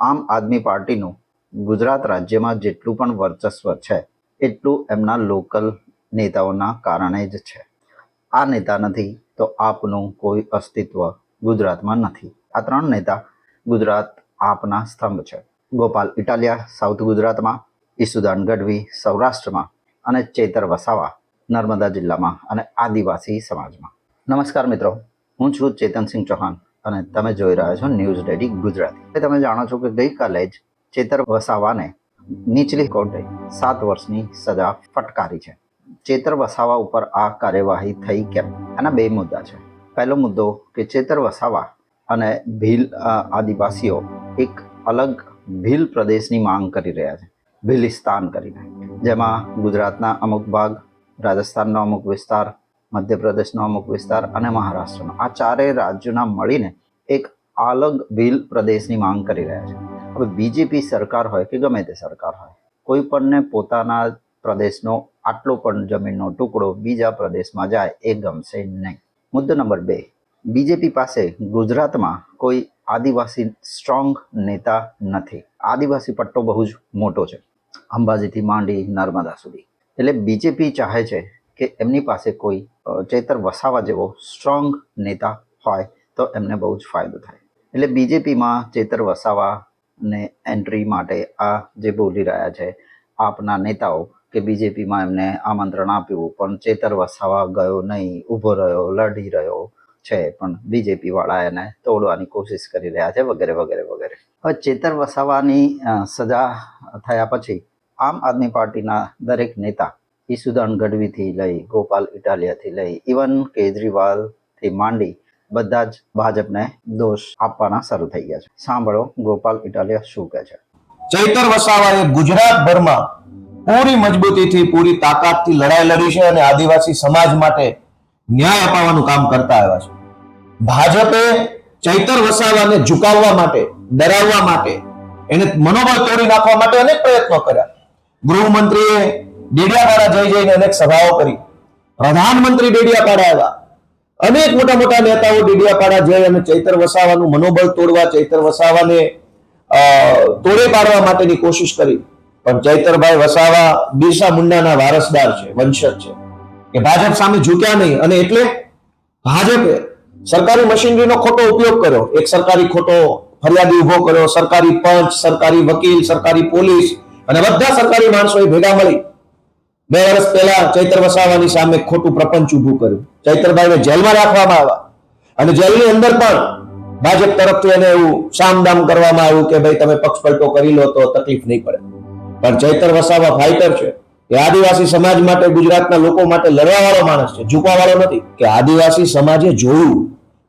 આમ આદમી પાર્ટીનું ગુજરાત રાજ્યમાં જેટલું પણ વર્ચસ્વ છે એટલું એમના લોકલ નેતાઓના કારણે જ છે. આ નેતા નથી તો આપનું કોઈ અસ્તિત્વ ગુજરાતમાં નથી. આ ત્રણ નેતા ગુજરાત આપના સ્તંભ છે. ગોપાલ ઇટાલિયા સાઉથ ગુજરાતમાં, ઈસુદાન ગઢવી સૌરાષ્ટ્રમાં અને ચેતર વસાવા નર્મદા જિલ્લામાં અને આદિવાસી સમાજમાં. નમસ્કાર મિત્રો, હું છું ચેતનસિંહ ચૌહાણ અને તમે જોઈ રહ્યા છો ન્યૂઝ ડેલી ગુજરાતી. તમે જાણો છો કે ગઈકાલે જ ચેતર વસાવાને નીચલી કોર્ટે 7 વર્ષની સજા ફટકારી છે. ચેતર વસાવા ઉપર આ કાર્યવાહી થઈ કેમ? આના બે મુદ્દા છે. પહેલો મુદ્દો કે ચેતર વસાવા અને ભીલ આદિવાસીઓ એક અલગ ભીલ પ્રદેશની માંગ કરી રહ્યા છે, ભીલિસ્તાન કરીને, જેમાં ગુજરાતના અમુક ભાગ, રાજસ્થાનનો અમુક વિસ્તાર, મધ્યપ્રદેશનો અમુક વિસ્તાર અને મહારાષ્ટ્રનો, આ ચારેય રાજ્યોના મળીને એક અલગ ભીલ પ્રદેશની માંગ કરી રહ્યા છે. હવે બીજેપી સરકાર હોય કે ગમે તે સરકાર હોય, કોઈ પણને પોતાના પ્રદેશનો આટલો પણ જમીનનો ટુકડો બીજા પ્રદેશમાં જાય એ ગમશે નહીં. મુદ્દો નંબર 2, બીજેપી પાસે ગુજરાતમાં કોઈ આદિવાસી સ્ટ્રોંગ નેતા નથી. આદિવાસી પટ્ટો બહુ જ મોટો છે, અંબાજીથી માંડી નર્મદા સુધી. એટલે બીજેપી ચાહે છે કે એમની પાસે કોઈ ચેતર વસાવા જેવો સ્ટ્રોંગ નેતા હોય તો એમને બહુ જ ફાયદો થાય. એટલે બીજેપીમાં ચેતર વસાવાને એન્ટ્રી માટે આ જે બોલી રહ્યા છે આપના નેતાઓ કે બીજેપીમાં એમને આમંત્રણ આપ્યું પણ ચેતર વસાવા ગયો નહીં, ઊભો રહ્યો, લડી રહ્યો છે, પણ બીજેપી વાળા એને તોડવાની કોશિશ કરી રહ્યા છે, વગેરે વગેરે વગેરે. હવે ચેતર વસાવાની સજા થયા પછી આમ આદમી પાર્ટીના દરેક નેતા, ઈસુદાન ગઢવીથી લઈ, ગોપાલ ઇટાલિયાથી લઈ, ઇવન કેજરીવાલથી માંડી બધા જ ભાજપને દોષ આપવાના શરૂ થઈ ગયા છે. સાંભળો ગોપાલ ઇટાલિયા શું કહે છે. ચૈતર વસાવાએ ગુજરાતભરમાં પૂરી મજબૂતીથી, પૂરી તાકાતથી લડાઈ લડી છે અને આદિવાસી સમાજ માટે ન્યાય અપાવવાનું કામ કરતા આવ્યા છે. ભાજપે ચૈતર વસાવાને ઝુકાવવા માટે, ડરાવવા માટે, એને મનોબળ તોડી નાખવા માટે અનેક પ્રયત્નો કર્યા. ગૃહમંત્રીએ ડેડિયાપાડા જઈને અનેક સભાઓ કરી, પ્રધાનમંત્રી ડેડિયાપાડા આવ્યા, અનેક મોટા મોટા નેતાઓ ડેડિયાપાડા જઈ અને ચૈતર વસાવાનું મનોબળ તોડવા, ચૈતર વસાવાને તોડે પાડવા માટેની કોશિશ કરી. પણ ચૈતરભાઈ વસાવા બિરસા મુંડાના વારસદાર છે, વંશજ છે, કે ભાજપ સામે ઝૂક્યા નહીં અને એટલે ભાજપે સરકારી મશીનરીનો ખોટો ઉપયોગ કર્યો. એક સરકારી ખોટો ફરિયાદી ઉભો કર્યો, સરકારી પંચ, સરકારી વકીલ, સરકારી પોલીસ અને બધા સરકારી માણસોએ ભેગા મળી 2 વર્ષ પહેલા ચૈતર વસાવાની સામે ખોટું પ્રપંચ ઉભું કર્યું. ચૈતરભાઈને જેલમાં રાખવામાં આવ્યા અને જેલની અંદર પણ ભાજપ તરફથી એને એવું સામદામ કરવામાં આવ્યું કે ભાઈ તમે પક્ષપલટો કરી લો તો તકલીફ નહીં પડે. પણ ચૈતર વસાવા ફાઇટર છે, એ આદિવાસી સમાજ માટે, ગુજરાતના લોકો માટે લડવા વાળો માણસ છે, ઝૂકવા વાળો નથી. કે આદિવાસી સમાજે જોયું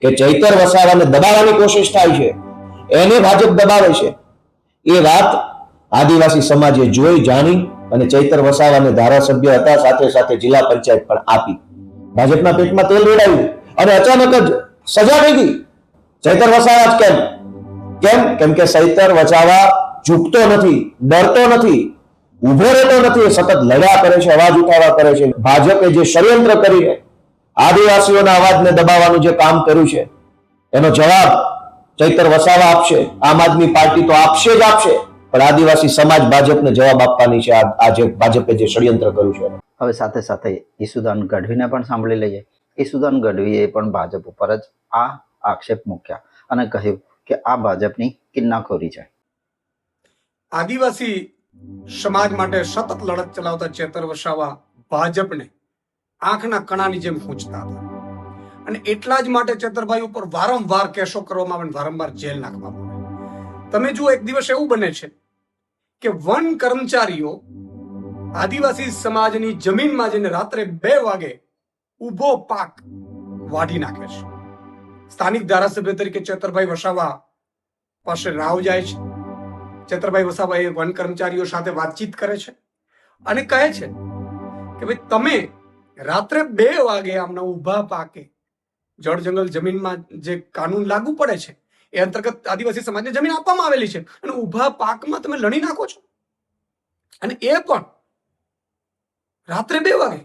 કે ચૈતર વસાવાને દબાવવાની કોશિશ થાય છે, એને ભાજપ દબાવે છે, એ વાત આદિવાસી સમાજે જોઈ, જાણી અને ચૈતર વસાવાને ધારાસભ્ય હતા, સાથે સાથે જિલ્લા પંચાયત પણ આપી. ભાજપના પેટમાં તેલ રેડાયું અને અચાનક જ સજા થઈ ગઈ. ચૈતર વસાવા જ કેમ? કેમ કે ચૈતર વસાવા ઝૂકતો નથી, ડરતો નથી, ઉભો રહેતો નથી, સતત લડ્યા કરે છે, અવાજ ઉઠાવવા કરે છે. ભાજપે જે ષડયંત્ર કરીને આદિવાસીઓના અવાજને દબાવવાનું જે કામ કર્યું છે એનો જવાબ ચૈતર વસાવા આપશે. આમ આદમી પાર્ટી તો આપશે જ આપશે, પણ આદિવાસી સમાજ ભાજપને જવાબ આપવાની છે આ જે ભાજપે જે ષડયંત્ર કર્યું છે. હવે સાથે સાથે ઈસુદાન ગઢવીને પણ સાંભળી લઈએ. ઈસુદાન ગઢવીએ પણ ભાજપ ઉપર જ આ આક્ષેપ મૂક્યા અને કહ્યું કે આ ભાજપની કિન્નાખોરી છે. આદિવાસી સમાજ માટે સતત લડત ચલાવતા ચેતર વસાવા ભાજપને આંખના કણાની જેમ ખૂંચતા હતા અને એટલા જ માટે ચેતરભાઈ ઉપર વારંવાર કેસો કરવામાં આવે, વારંવાર જેલ નાખવામાં આવે. તમે જુઓ, એક દિવસ એવું બને છે કે વન કર્મચારીઓ આદિવાસી સમાજની જમીનમાં જઈને રાત્રે 2 વાગે ઊભો પાક વાઢી નાખે છે. સ્થાનિક ધારાસભ્ય તરીકે ચેતરભાઈ વસાવા પાસે રાવ જાય છે. ચેતરભાઈ વસાવા એ વન કર્મચારીઓ સાથે વાતચીત કરે છે અને કહે છે કે ભાઈ તમે રાત્રે 2 વાગે આમના ઊભા પાકે, જળ જંગલ જમીનમાં જે કાનૂન લાગુ પડે છે એ અંતર્ગત આદિવાસી સમાજને જમીન આપવામાં આવેલી છે અને ઊભા પાકમાં તમે લણી નાખો છો, અને એ પણ રાત્રે 2 વાગે.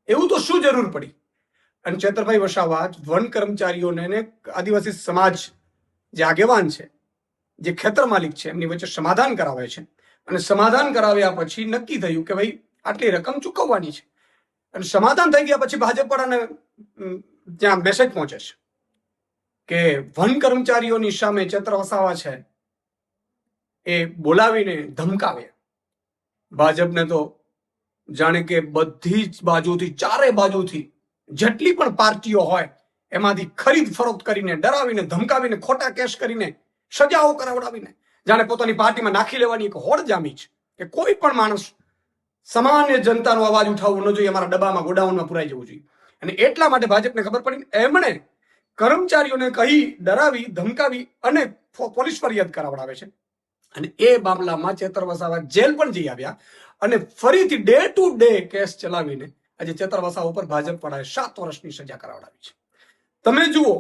એવું તો શું જરૂર પડી? અને ચેતરભાઈ વસાવા વન કર્મચારીઓને આદિવાસી સમાજ જે આગેવાન છે જે ખેતર માલિક છે એમની વચ્ચે સમાધાન કરાવે છે અને સમાધાન કરાવ્યા પછી નક્કી થયું કે ભાઈ આટલી રકમ ચૂકવવાની છે અને સમાધાન થઈ ગયા પછી ભાજપ વાળાને ત્યાં મેસેજ પહોંચે છે કે વન કર્મચારીઓની સામે ચેતર વસાવા છે એ બોલાવીને ધમકાવે. ભાજપને તો જાણે કે બધી જ બાજુથી, ચારે બાજુથી જેટલી પણ પાર્ટીઓ હોય એમાંથી ખરીદ ફરોખ્ત કરીને, ડરાવીને, ધમકાવીને, ખોટા કેસ કરીને, સજાઓ કરાવડાવીને જાણે પોતાની પાર્ટીમાં નાખી લેવાની એક હોડ જામી છે કે કોઈ પણ માણસ સામાન્ય જનતાનો અવાજ ઉઠાવવો ન જોઈએ, અમારા ડબ્બામાં, ગોડાઉનમાં પુરાઈ જવું જોઈએ. અને એટલા માટે ભાજપને ખબર પડી, એમણે કર્મચારીઓને કહી, ડરાવી, ધમકાવી અને પોલીસ ફરિયાદ કરાવડાવે છે. અને એ મામલામાં ચેતર વસાવા જેલ પણ જઈ આવ્યા અને ફરીથી ડે ટુ ડે કેસ ચલાવીને આજે ચેતર વસાવા ઉપર ભાજપ વાળાએ 7 વર્ષની સજા કરાવડાવી છે. તમે જુઓ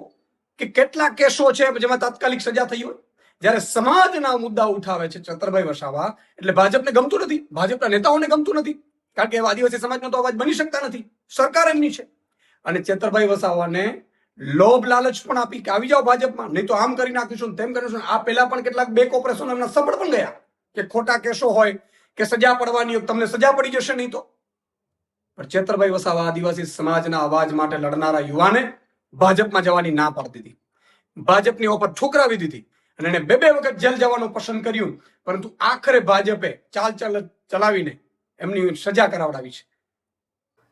કે કેટલા કેસો છે જેમાં તાત્કાલિક સજા થઈ હોય. જ્યારે સમાજના મુદ્દા ઉઠાવે છે ચેતરભાઈ વસાવા, એટલે ભાજપને ગમતું નથી, ભાજપના નેતાઓને ગમતું નથી, કારણ કે આદિવાસી સમાજનો તો અવાજ બની શકતા નથી, સરકાર એમની છે. અને ચેતરભાઈ વસાવાને લોભ લાલચ પણ આપી કે આવી જાઓ ભાજપમાં, નહીં તો આમ કરી નાખીશું, તેમ કરીશું. આ પહેલા પણ કેટલાક બેક ઓપરેશન એમના સફળ પણ ગયા કે ખોટા કેસો હોય કે સજા પડવાની હોય, તમને સજા પડી જશે નહીં તો. પણ ચેતરભાઈ વસાવા આદિવાસી સમાજના અવાજ માટે લડનારા યુવાને ભાજપમાં જવાની ના પાડી દીધી, ભાજપની ઓફર ઠુકરાવી દીધી અને એને 2 વખત જેલ જવાનું પસંદ કર્યું. પરંતુ આખરે ભાજપે ચાલ ચલાવીને એમની સજા કરાવડાવી છે.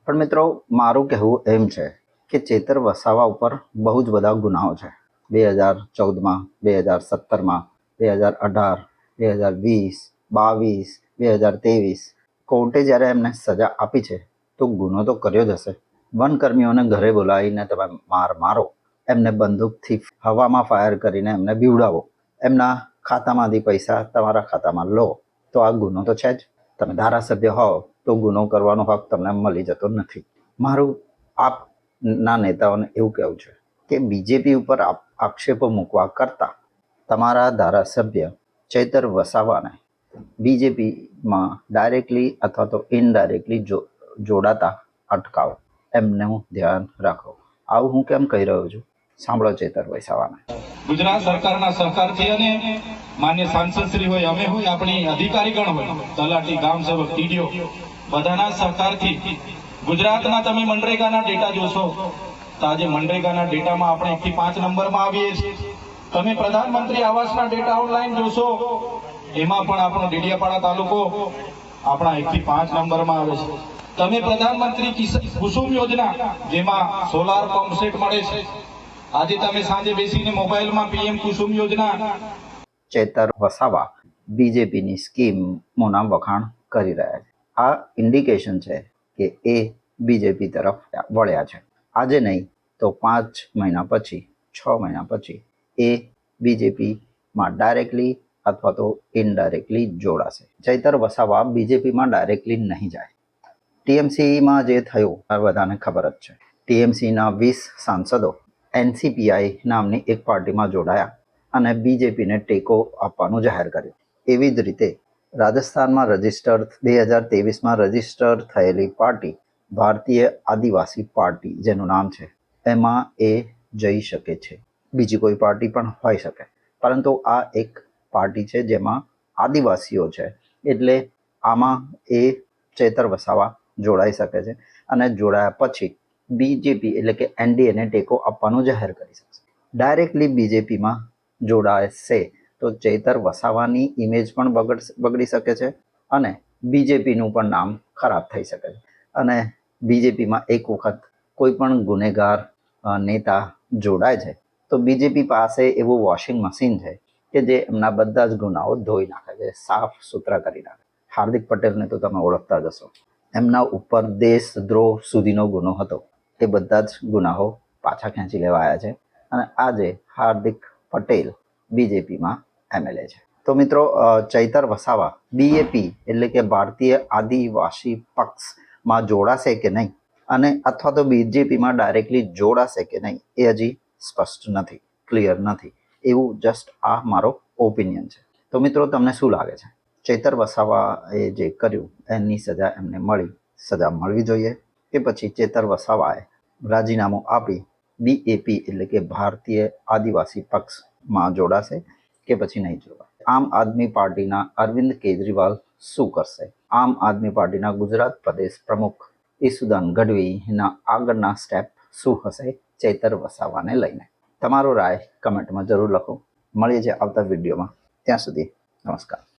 પણ મિત્રો, મારું કહેવું એમ છે કે ચેતર વસાવા ઉપર બહુ જ બધા ગુનાઓ છે. 2014માં, 2017માં, 2018, 2020, 22, 2023 કોર્ટે જ્યારે એમને સજા આપી છે તો ગુનો તો કર્યો જ હશે. વનકર્મીઓને ઘરે બોલાવીને તમે મારો, એમને બંદૂકથી હવામાં ફાયર કરીને એમને બીવડાવો, એમના ખાતામાંથી પૈસા તમારા ખાતામાં લો, તો આ ગુનો તો છે જ. તમે ધારાસભ્ય હોવ તો ગુનો કરવાનો હક તમને મળી જતો નથી. મારું આપના નેતાઓને એવું કહેવું છે કે બીજેપી ઉપર આક્ષેપો મૂકવા કરતાં તમારા ધારાસભ્ય ચેતર વસાવાને બીજેપીમાં ડાયરેક્ટલી અથવા તો ઇનડાયરેક્ટલી જોડાતા અટકાવો, એમનું ધ્યાન રાખો. આવું હું કેમ કહી રહ્યો છું, સાંભળો ચેતર વસાવાને. ગુજરાત સરકારના સહકારથી અને માન્ય સાંસદ શ્રી હોય, અમે હોય, આપણી અધિકારીગણ હોય, તલાટી, ગામ સેવક, ટીડીઓ, બધાના સહકારથી ગુજરાતના તમે મનરેગાના ડેટા જોશો તો આજે મનરેગાના ડેટામાં આપણે 1 થી 5 નંબરમાં આવીએ છીએ. તમે પ્રધાનમંત્રી આવાસના ડેટા ઓનલાઈન જોશો, એમાં પણ આપણો ડેડિયાપાડા તાલુકો આપણા 1 થી 5 નંબરમાં આવે છે. તમે પ્રધાનમંત્રી કુસુમ યોજના, જેમાં સોલાર પંપ સેટ મળે છે, આજે તમે સાંજે બેસીને મોબાઈલમાં પીએમ કુસુમ યોજના. ચેતર વસાવા બીજેપીની સ્કીમોના વખાણ કરી રહ્યા છે. આ ઇન્ડિકેશન છે કે એ બીજેપી તરફ વળ્યા છે. આજે નહીં તો 5 મહિના પછી, 6 મહિના પછી એ બીજેપીમાં ડાયરેક્ટલી અથવા તો ઇનડાયરેક્ટલી જોડાશે. ચેતર વસાવા બીજેપીમાં ડાયરેક્ટલી નહીં જાય. ટીએમસીમાં જે થયું આ બધાને ખબર જ છે. ટીએમસીના 20 સાંસદો એનસીપીઆઈ નામની એક પાર્ટીમાં જોડાયા અને બીજેપીને ટેકો આપવાનું જાહેર કર્યું. એવી જ રીતે રાજસ્થાનમાં 2023માં રજીસ્ટર થયેલી પાર્ટી ભારતીય આદિવાસી પાર્ટી, જેનું નામ છે, એમાં એ જઈ શકે છે. બીજી કોઈ પાર્ટી પણ હોઈ શકે, પરંતુ આ એક પાર્ટી છે જેમાં આદિવાસીઓ છે, એટલે આમાં એ ચેતર વસાવા જોડાઈ શકે છે અને જોડાયા પછી બીજેપી એટલે કે એનડીએને ટેકો આપવાનું જાહેર કરી શકશે. ડાયરેક્ટલી બીજેપીમાં જોડાશે તો ચેતર વસાવાની ઇમેજ પણ બગડી શકે છે અને બીજેપીનું પણ નામ ખરાબ થઈ શકે છે. અને બીજેપીમાં એક વખત કોઈ પણ ગુનેગાર નેતા જોડાય છે તો બીજેપી પાસે એવું વોશિંગ મશીન છે કે જે એમના બધા જ ગુનાઓ ધોઈ નાખે છે, સાફ સુથરા કરી નાખે. હાર્દિક પટેલને તો તમે ઓળખતા જ હશો. એમના ઉપર દેશદ્રોહ સુધીનો ગુનો હતો, એ બધા જ ગુનાઓ પાછા ખેંચી લેવાયા છે અને આજે હાર્દિક પટેલ બીજેપીમાં એમએલએ છે. તો મિત્રો, ચેતર વસાવા બીએપી એટલે કે ભારતીય આદિવાસી પક્ષમાં જોડાશે કે નહીં અને અથવા તો બીજેપીમાં ડાયરેક્ટલી જોડાશે કે નહીં એ હજી સ્પષ્ટ નથી, ક્લિયર નથી. એવું જસ્ટ આ મારો ઓપિનિયન છે. તો મિત્રો, તમને શું લાગે છે? ચેતર વસાવાએ જે કર્યું એની સજા એમને મળી, સજા મળવી જોઈએ કે પછી ચેતર વસાવાએ રાજીનામું આપી બીએપી એટલે કે ભારતીય આદિવાસી પક્ષમાં જોડાશે કે પછી નહીં જોવા? આમ આદમી પાર્ટીના અરવિંદ કેજરીવાલ શું કરશે? આમ આદમી પાર્ટીના ગુજરાત પ્રદેશ પ્રમુખ ઈસુદાન ગઢવીના આગળના સ્ટેપ શું હશે ચેતર વસાવાને લઈને? તમારો રાય કમેન્ટમાં જરૂર લખો. મળીએ છીએ આવતા વિડીયોમાં. ત્યાં સુધી નમસ્કાર.